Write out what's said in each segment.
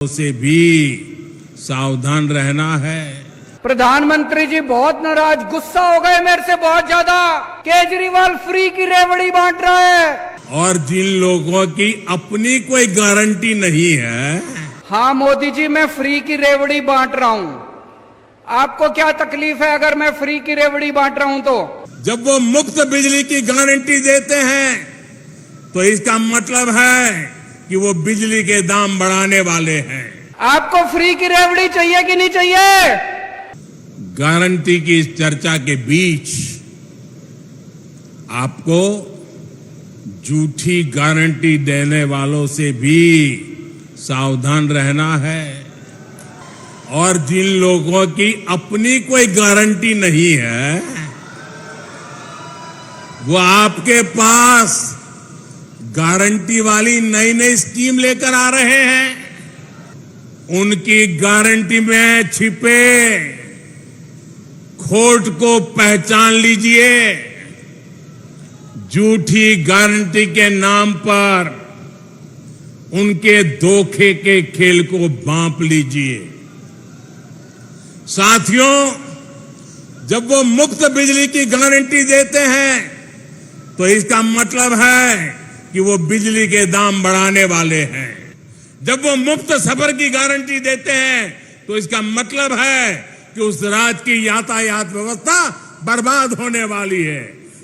से भी सावधान रहना है। प्रधानमंत्री जी बहुत नाराज, गुस्सा हो गए मेरे से बहुत ज्यादा। केजरीवाल फ्री की रेवड़ी बांट रहा है और जिन लोगों की अपनी कोई गारंटी नहीं है। हाँ मोदी जी, मैं फ्री की रेवड़ी बांट रहा हूँ। आपको क्या तकलीफ है अगर मैं फ्री की रेवड़ी बांट रहा हूँ तो? जब वो मुफ्त बिजली की गारंटी देते हैं तो इसका मतलब है कि वो बिजली के दाम बढ़ाने वाले हैं। आपको फ्री की रेवड़ी चाहिए कि नहीं चाहिए? गारंटी की इस चर्चा के बीच आपको झूठी गारंटी देने वालों से भी सावधान रहना है और जिन लोगों की अपनी कोई गारंटी नहीं है वो आपके पास गारंटी वाली नई नई स्कीम लेकर आ रहे हैं। उनकी गारंटी में छिपे खोट को पहचान लीजिए। झूठी गारंटी के नाम पर उनके धोखे के खेल को भांप लीजिए। साथियों, जब वो मुफ्त बिजली की गारंटी देते हैं तो इसका मतलब है कि वो बिजली के दाम बढ़ाने वाले हैं। जब वो मुफ्त सफर की गारंटी देते हैं तो इसका मतलब है कि उस राज्य की यातायात व्यवस्था बर्बाद होने वाली है।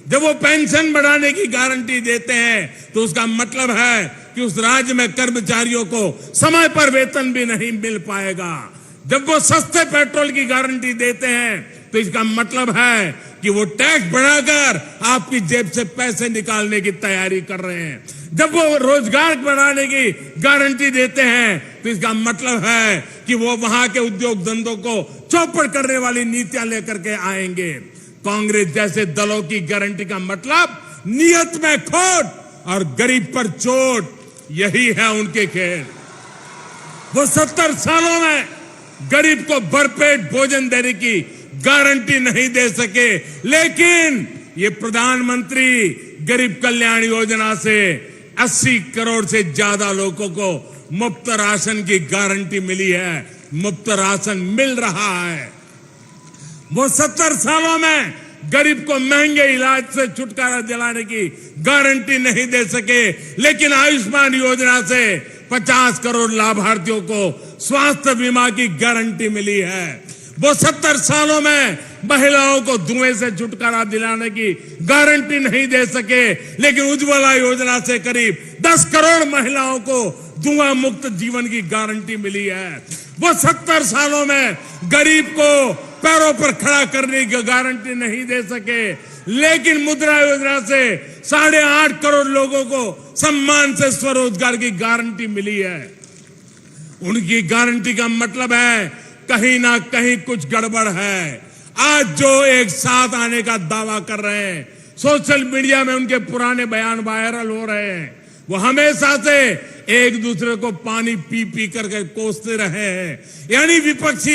जब वो पेंशन बढ़ाने की गारंटी देते हैं तो उसका मतलब है कि उस राज्य में कर्मचारियों को समय पर वेतन भी नहीं मिल पाएगा। जब वो सस्ते पेट्रोल की गारंटी देते हैं तो इसका मतलब है कि वो टैक्स बढ़ाकर आपकी जेब से पैसे निकालने की तैयारी कर रहे हैं। जब वो रोजगार बढ़ाने की गारंटी देते हैं तो इसका मतलब है कि वो वहां के उद्योग धंधों को चौपट करने वाली नीतियां लेकर के आएंगे। कांग्रेस जैसे दलों की गारंटी का मतलब नियत में खोट और गरीब पर चोट, यही है उनके खेल। वो 70 सालों में गरीब को भरपेट भोजन देने की गारंटी नहीं दे सके, लेकिन ये प्रधानमंत्री गरीब कल्याण योजना से 80 करोड़ से ज्यादा लोगों को मुफ्त राशन की गारंटी मिली है। मुफ्त राशन मिल रहा है। वो 70 सालों में गरीब को महंगे इलाज से छुटकारा दिलाने की गारंटी नहीं दे सके, लेकिन आयुष्मान योजना से 50 करोड़ लाभार्थियों को स्वास्थ्य बीमा की गारंटी मिली है। वो 70 सालों में महिलाओं को धुएं से छुटकारा दिलाने की गारंटी नहीं दे सके, लेकिन उज्ज्वला योजना से करीब 10 करोड़ महिलाओं को धुआं मुक्त जीवन की गारंटी मिली है। वो 70 सालों में गरीब को पैरों पर खड़ा करने की गारंटी नहीं दे सके, लेकिन मुद्रा योजना से 8.5 करोड़ लोगों को सम्मान से स्वरोजगार की गारंटी मिली है। उनकी गारंटी का मतलब है कहीं ना कहीं कुछ गड़बड़ है। आज जो एक साथ आने का दावा कर रहे हैं, सोशल मीडिया में उनके पुराने बयान वायरल हो रहे हैं। वो हमेशा से एक दूसरे को पानी पी पी करके कोसते रहे हैं। यानी विपक्षी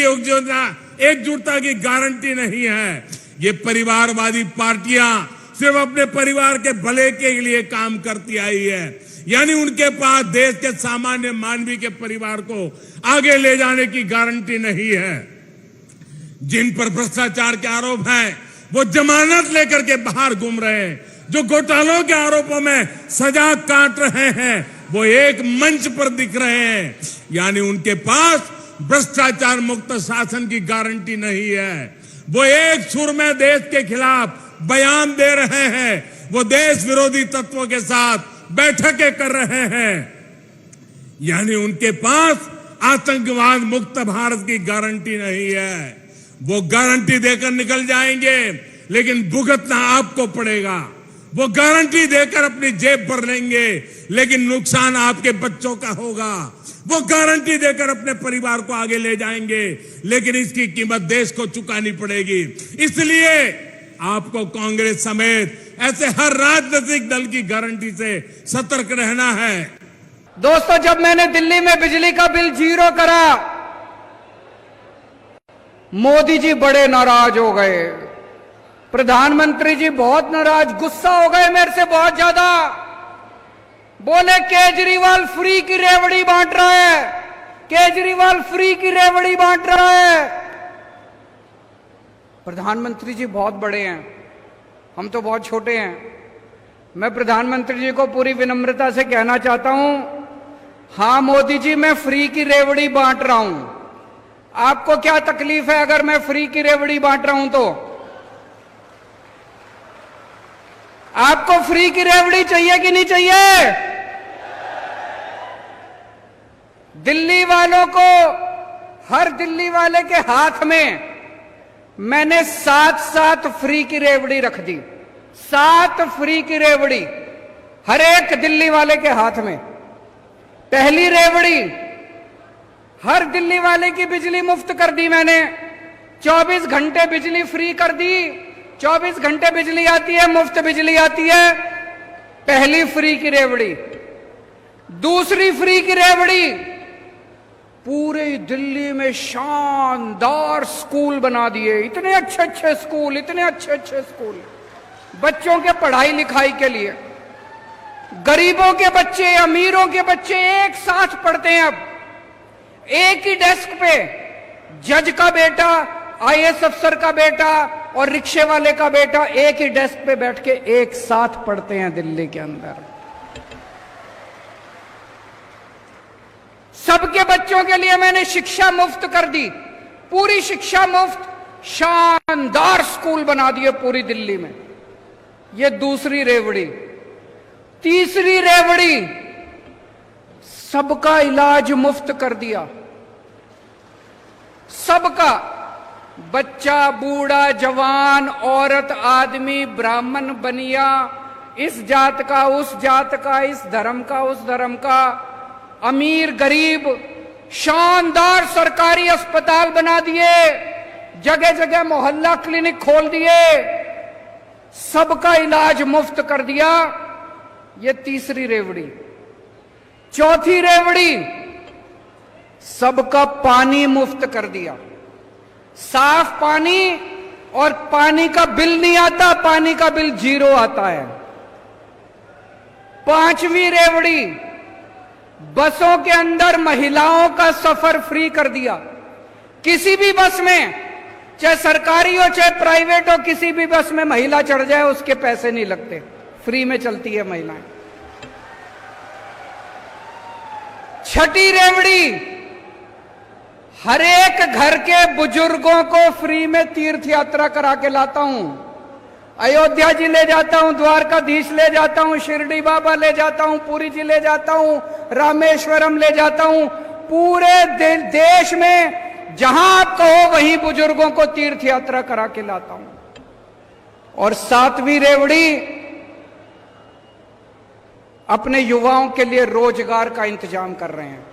एकजुटता की गारंटी नहीं है। ये परिवारवादी पार्टियां सिर्फ अपने परिवार के भले के लिए काम करती आई है। यानी उनके पास देश के सामान्य मानवीय के परिवार को आगे ले जाने की गारंटी नहीं है। जिन पर भ्रष्टाचार के आरोप हैं वो जमानत लेकर के बाहर घूम रहे हैं। जो घोटालों के आरोपों में सजा काट रहे हैं वो एक मंच पर दिख रहे हैं। यानी उनके पास भ्रष्टाचार मुक्त शासन की गारंटी नहीं है। वो एक सुर में देश के खिलाफ बयान दे रहे हैं। वो देश विरोधी तत्वों के साथ बैठकें कर रहे हैं। यानी उनके पास आतंकवाद मुक्त भारत की गारंटी नहीं है। वो गारंटी देकर निकल जाएंगे, लेकिन भुगतना आपको पड़ेगा। वो गारंटी देकर अपनी जेब भर लेंगे, लेकिन नुकसान आपके बच्चों का होगा। वो गारंटी देकर अपने परिवार को आगे ले जाएंगे, लेकिन इसकी कीमत देश को चुकानी पड़ेगी। इसलिए आपको कांग्रेस समेत ऐसे हर राजनीतिक दल की गारंटी से सतर्क रहना है। दोस्तों, जब मैंने दिल्ली में बिजली का बिल 0 करा, मोदी जी बड़े नाराज हो गए। प्रधानमंत्री जी बहुत नाराज, गुस्सा हो गए मेरे से बहुत ज्यादा। बोले केजरीवाल फ्री की रेवड़ी बांट रहा है। केजरीवाल फ्री की रेवड़ी बांट रहा है। प्रधानमंत्री जी बहुत बड़े हैं, हम तो बहुत छोटे हैं। मैं प्रधानमंत्री जी को पूरी विनम्रता से कहना चाहता हूं, हां मोदी जी, मैं फ्री की रेवड़ी बांट रहा हूं। आपको क्या तकलीफ है अगर मैं फ्री की रेवड़ी बांट रहा हूं तो? आपको फ्री की रेवड़ी चाहिए कि नहीं चाहिए? दिल्ली वालों को, हर दिल्ली वाले के हाथ में मैंने 7 फ्री की रेवड़ी रख दी। 7 फ्री की रेवड़ी हर एक दिल्ली वाले के हाथ में। पहली रेवड़ी, हर दिल्ली वाले की बिजली मुफ्त कर दी मैंने। 24 घंटे बिजली फ्री कर दी। 24 घंटे बिजली आती है, मुफ्त बिजली आती है। पहली फ्री की रेवड़ी। दूसरी फ्री की रेवड़ी, पूरे दिल्ली में शानदार स्कूल बना दिए। इतने अच्छे अच्छे स्कूल, इतने अच्छे अच्छे स्कूल बच्चों के पढ़ाई लिखाई के लिए। गरीबों के बच्चे, अमीरों के बच्चे एक साथ पढ़ते हैं। अब एक ही डेस्क पे जज का बेटा, आईएएस अफसर का बेटा और रिक्शे वाले का बेटा एक ही डेस्क पे बैठ के एक साथ पढ़ते हैं दिल्ली के अंदर। सबके बच्चों के लिए मैंने शिक्षा मुफ्त कर दी, पूरी शिक्षा मुफ्त। शानदार स्कूल बना दिए पूरी दिल्ली में। ये दूसरी रेवड़ी। तीसरी रेवड़ी, सबका इलाज मुफ्त कर दिया। सबका, बच्चा, बूढ़ा, जवान, औरत, आदमी, ब्राह्मण, बनिया, इस जात का, उस जात का, इस धर्म का, उस धर्म का, अमीर, गरीब, शानदार सरकारी अस्पताल बना दिए। जगह जगह मोहल्ला क्लिनिक खोल दिए। सबका इलाज मुफ्त कर दिया। ये तीसरी रेवड़ी। चौथी रेवड़ी, सबका पानी मुफ्त कर दिया। साफ पानी, और पानी का बिल नहीं आता, पानी का बिल 0 आता है। पांचवी रेवड़ी, बसों के अंदर महिलाओं का सफर फ्री कर दिया। किसी भी बस में, चाहे सरकारी हो चाहे प्राइवेट हो, किसी भी बस में महिला चढ़ जाए उसके पैसे नहीं लगते, फ्री में चलती है महिलाएं। छठी रेवड़ी, हर एक घर के बुजुर्गों को फ्री में तीर्थ यात्रा करा के लाता हूं। अयोध्या जी ले जाता हूं, द्वारकाधीश ले जाता हूं, शिरडी बाबा ले जाता हूं, पुरी जी ले जाता हूं, रामेश्वरम ले जाता हूं। पूरे देश में जहां आप कहो वहीं बुजुर्गों को तीर्थ यात्रा करा के लाता हूं। और 7वीं रेवड़ी, अपने युवाओं के लिए रोजगार का इंतजाम कर रहे हैं।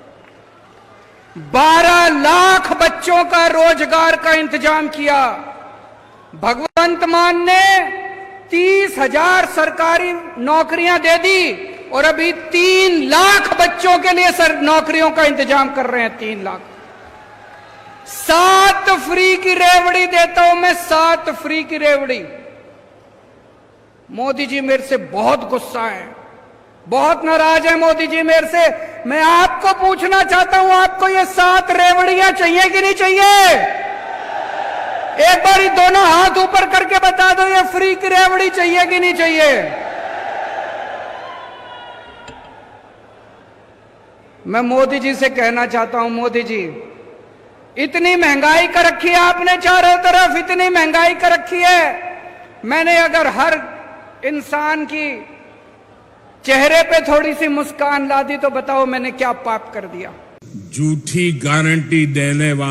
12 लाख बच्चों का रोजगार का इंतजाम किया। भगवंत मान ने 30,000 सरकारी नौकरियां दे दी और अभी 3 लाख बच्चों के लिए नौकरियों का इंतजाम कर रहे हैं। 3 लाख। 7 फ्री की रेवड़ी देता हूं मैं, 7 फ्री की रेवड़ी। मोदी जी मेरे से बहुत गुस्सा है, बहुत नाराज है मोदी जी मेरे से। मैं आपको पूछना चाहता हूं, आपको ये 7 रेवड़ियां चाहिए कि नहीं चाहिए? एक बार ही दोनों हाथ ऊपर करके बता दो, ये फ्री की रेवड़ी चाहिए कि नहीं चाहिए? मैं मोदी जी से कहना चाहता हूं, मोदी जी, इतनी महंगाई कर रखी है आपने, चारों तरफ इतनी महंगाई कर रखी है। मैंने अगर हर इंसान की चेहरे पे थोड़ी सी मुस्कान ला दी तो बताओ मैंने क्या पाप कर दिया? झूठी गारंटी देने वाला